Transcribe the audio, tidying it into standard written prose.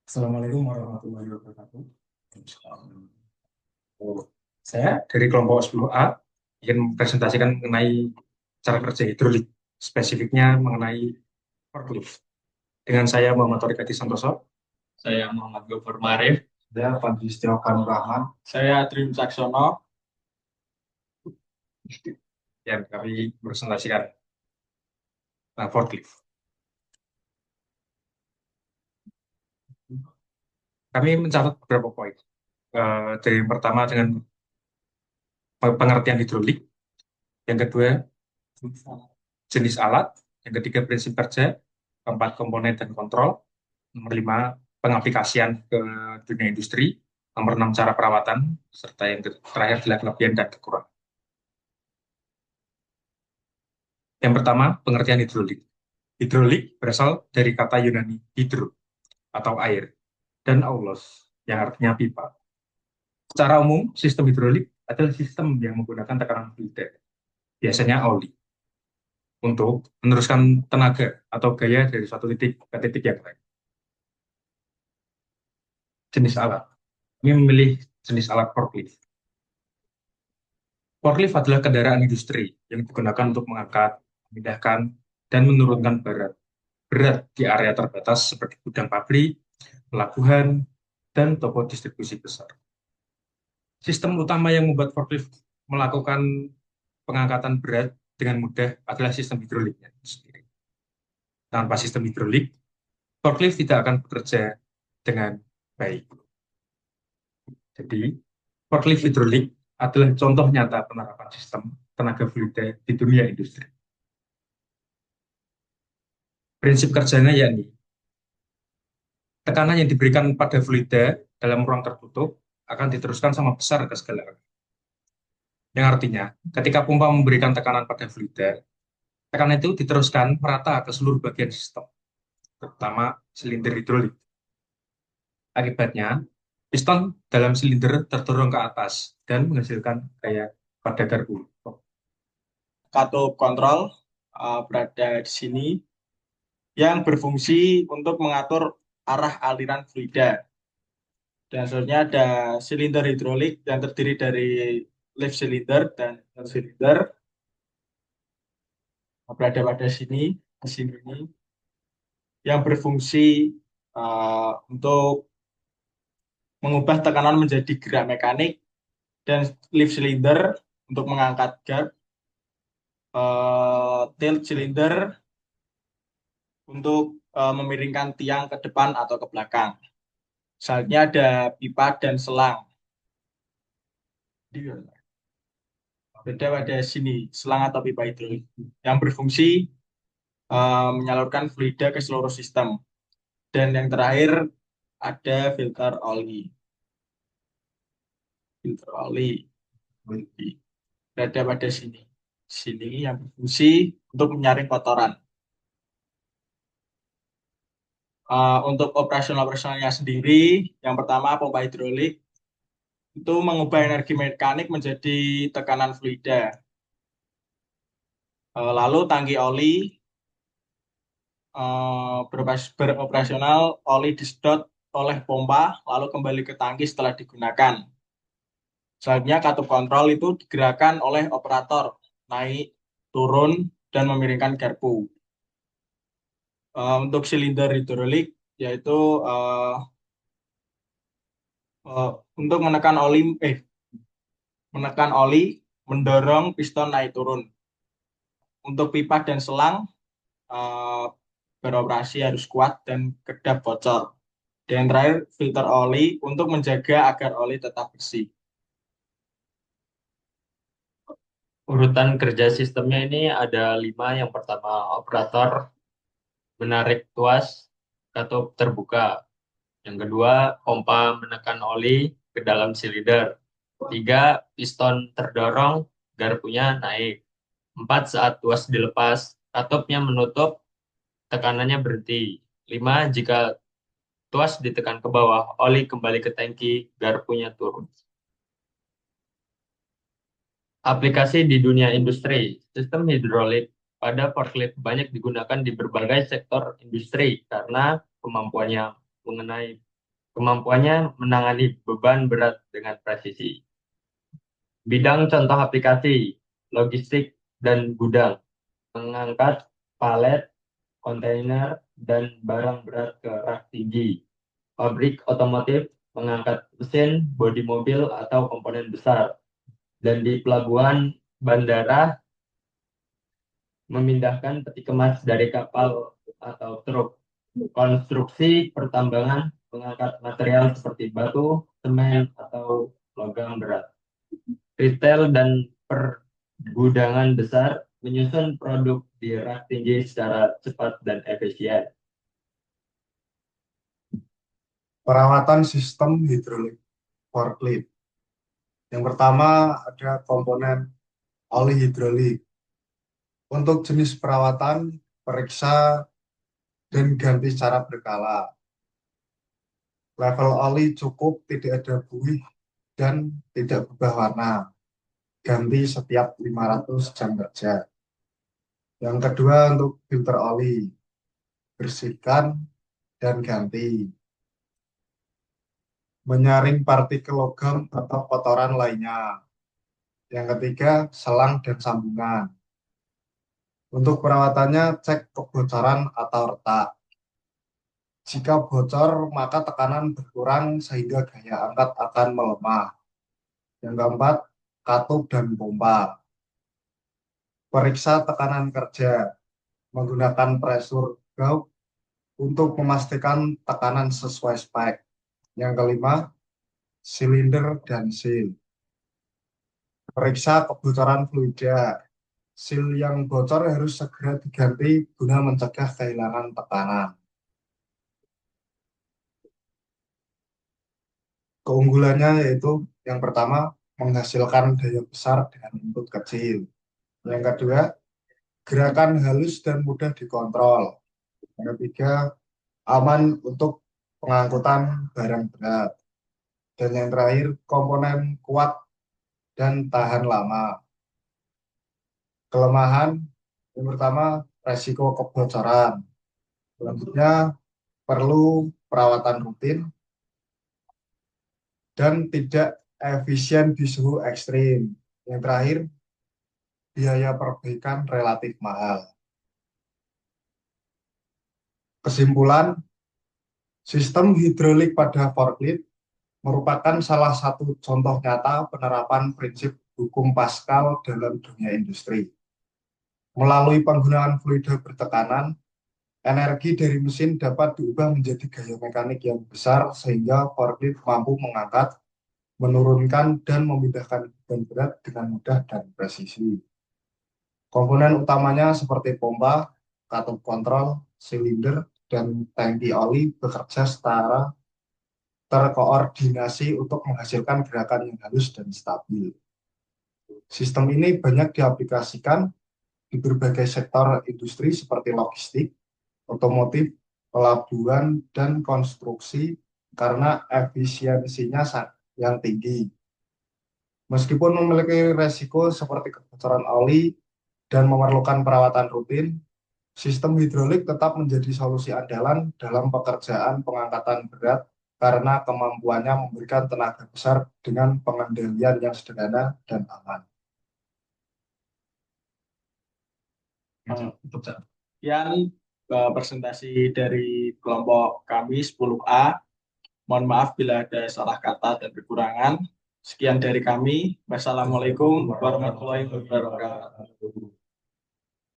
Assalamualaikum warahmatullahi wabarakatuh. Oh, saya dari kelompok 10A ingin mempresentasikan mengenai cara kerja hidrolik, spesifiknya mengenai forklift. Dengan saya Muhammad Thoriq Hadi Santoso. Saya Muhammad Gofur Marif. Saya Fadli Setiawan Rahman. Saya Trim Saksono. Yang kami presentasikan forklift. Kami mencatat beberapa poin. Dari yang pertama dengan pengertian hidrolik, yang kedua jenis alat, yang ketiga prinsip kerja, keempat komponen dan kontrol, nomor 5 pengaplikasian ke dunia industri, nomor 6 cara perawatan, serta yang terakhir adalah kelebihan dan kekurangan. Yang pertama, pengertian hidrolik. Hidrolik berasal dari kata Yunani hidro atau air dan aulos yang artinya pipa. Secara umum, sistem hidrolik adalah sistem yang menggunakan tekanan fluida, biasanya oli, untuk meneruskan tenaga atau gaya dari suatu titik ke titik yang lain. Jenis alat. Kami memilih jenis alat forklift. Forklift adalah kendaraan industri yang digunakan untuk mengangkat, memindahkan, dan menurunkan berat di area terbatas seperti gudang pabrik, pelabuhan, dan toko distribusi besar. Sistem utama yang membuat forklift melakukan pengangkatan berat dengan mudah adalah sistem hidroliknya sendiri. Tanpa sistem hidrolik, forklift tidak akan bekerja dengan baik. Jadi, forklift hidrolik adalah contoh nyata penerapan sistem tenaga fluida di dunia industri. Prinsip kerjanya yakni tekanan yang diberikan pada fluida dalam ruang tertutup akan diteruskan sama besar ke segala arah. Yang artinya, ketika pompa memberikan tekanan pada fluida, tekanan itu diteruskan merata ke seluruh bagian sistem, terutama silinder hidrolik. Akibatnya, piston dalam silinder terdorong ke atas dan menghasilkan gaya pada garpu. Katup kontrol berada di sini yang berfungsi untuk mengatur arah aliran fluida. Dan selanjutnya ada silinder hidrolik yang terdiri dari leaf cylinder dan inner cylinder berada pada sini, di sini ini, yang berfungsi untuk mengubah tekanan menjadi gerak mekanik, dan leaf cylinder untuk mengangkat guard, tilt cylinder untuk memiringkan tiang ke depan atau ke belakang. Selanjutnya ada pipa dan selang. Beda pada sini, selang atau pipa hidrolik yang berfungsi menyalurkan fluida ke seluruh sistem. Dan yang terakhir ada filter oli. Filter oli berada pada sini. Sini yang berfungsi untuk menyaring kotoran. Untuk operasionalnya sendiri, yang pertama pompa hidrolik itu mengubah energi mekanik menjadi tekanan fluida. Lalu tangki oli beroperasional, oli disedot oleh pompa lalu kembali ke tangki setelah digunakan. Selanjutnya katup kontrol itu digerakkan oleh operator naik, turun, dan memiringkan garpu. Untuk silinder hidrolik yaitu uh, uh, untuk menekan oli, mendorong piston naik turun. Untuk pipa dan selang beroperasi harus kuat dan kedap bocor. Dan terakhir filter oli untuk menjaga agar oli tetap bersih. Urutan kerja sistemnya ini ada 5. Yang pertama, operator menarik tuas katup terbuka. Yang kedua, pompa menekan oli ke dalam silinder. 3, piston terdorong, garpunya naik. 4, saat tuas dilepas, katupnya menutup, tekanannya berhenti. 5, jika tuas ditekan ke bawah, oli kembali ke tangki, garpunya turun. Aplikasi di dunia industri, sistem hidrolik pada forklift banyak digunakan di berbagai sektor industri karena kemampuannya mengenai Kemampuannya menangani beban berat dengan presisi. Bidang contoh aplikasi, logistik dan gudang, mengangkat palet, kontainer, dan barang berat ke rak tinggi. Pabrik otomotif, mengangkat mesin, bodi mobil, atau komponen besar. Dan di pelabuhan bandara, memindahkan peti kemas dari kapal atau truk. Konstruksi pertambangan, mengangkat material seperti batu, semen, atau logam berat. Retail dan pergudangan besar, menyusun produk di rak tinggi secara cepat dan efisien. Perawatan sistem hidrolik forklift. Yang pertama ada komponen oli hidrolik. Untuk jenis perawatan, periksa dan ganti secara berkala. Level oli cukup, tidak ada buih dan tidak berubah warna. Ganti setiap 500 jam kerja. Yang kedua untuk filter oli. Bersihkan dan ganti. Menyaring partikel logam atau kotoran lainnya. Yang ketiga, selang dan sambungan. Untuk perawatannya, cek kebocoran atau retak. Jika bocor, maka tekanan berkurang sehingga gaya angkat akan melemah. Yang keempat, katup dan pompa. Periksa tekanan kerja menggunakan pressure gauge untuk memastikan tekanan sesuai spek. Yang kelima, silinder dan seal. Periksa kebocoran fluida. Seal yang bocor harus segera diganti guna mencegah kehilangan tekanan. Keunggulannya yaitu yang pertama, menghasilkan daya besar dengan input kecil. Yang kedua, gerakan halus dan mudah dikontrol. Yang ketiga, aman untuk pengangkutan barang berat. Dan yang terakhir, komponen kuat dan tahan lama. Kelemahan, yang pertama, resiko kebocoran. Selanjutnya, perlu perawatan rutin dan tidak efisien di suhu ekstrim. Yang terakhir, biaya perbaikan relatif mahal. Kesimpulan, sistem hidrolik pada forklift merupakan salah satu contoh nyata penerapan prinsip hukum Pascal dalam dunia industri. Melalui penggunaan fluida bertekanan, energi dari mesin dapat diubah menjadi gaya mekanik yang besar sehingga forklift mampu mengangkat, menurunkan, dan memindahkan beban berat dengan mudah dan presisi. Komponen utamanya seperti pompa, katup kontrol, silinder, dan tangki oli bekerja secara terkoordinasi untuk menghasilkan gerakan yang halus dan stabil. Sistem ini banyak diaplikasikan di berbagai sektor industri seperti logistik, otomotif, pelabuhan, dan konstruksi karena efisiensinya yang tinggi. Meskipun memiliki resiko seperti kebocoran oli dan memerlukan perawatan rutin, sistem hidrolik tetap menjadi solusi andalan dalam pekerjaan pengangkatan berat karena kemampuannya memberikan tenaga besar dengan pengendalian yang sederhana dan aman. Untuk sekian presentasi dari kelompok kami 10A. Mohon maaf bila ada salah kata dan kekurangan. Sekian dari kami. Wassalamualaikum warahmatullahi wabarakatuh.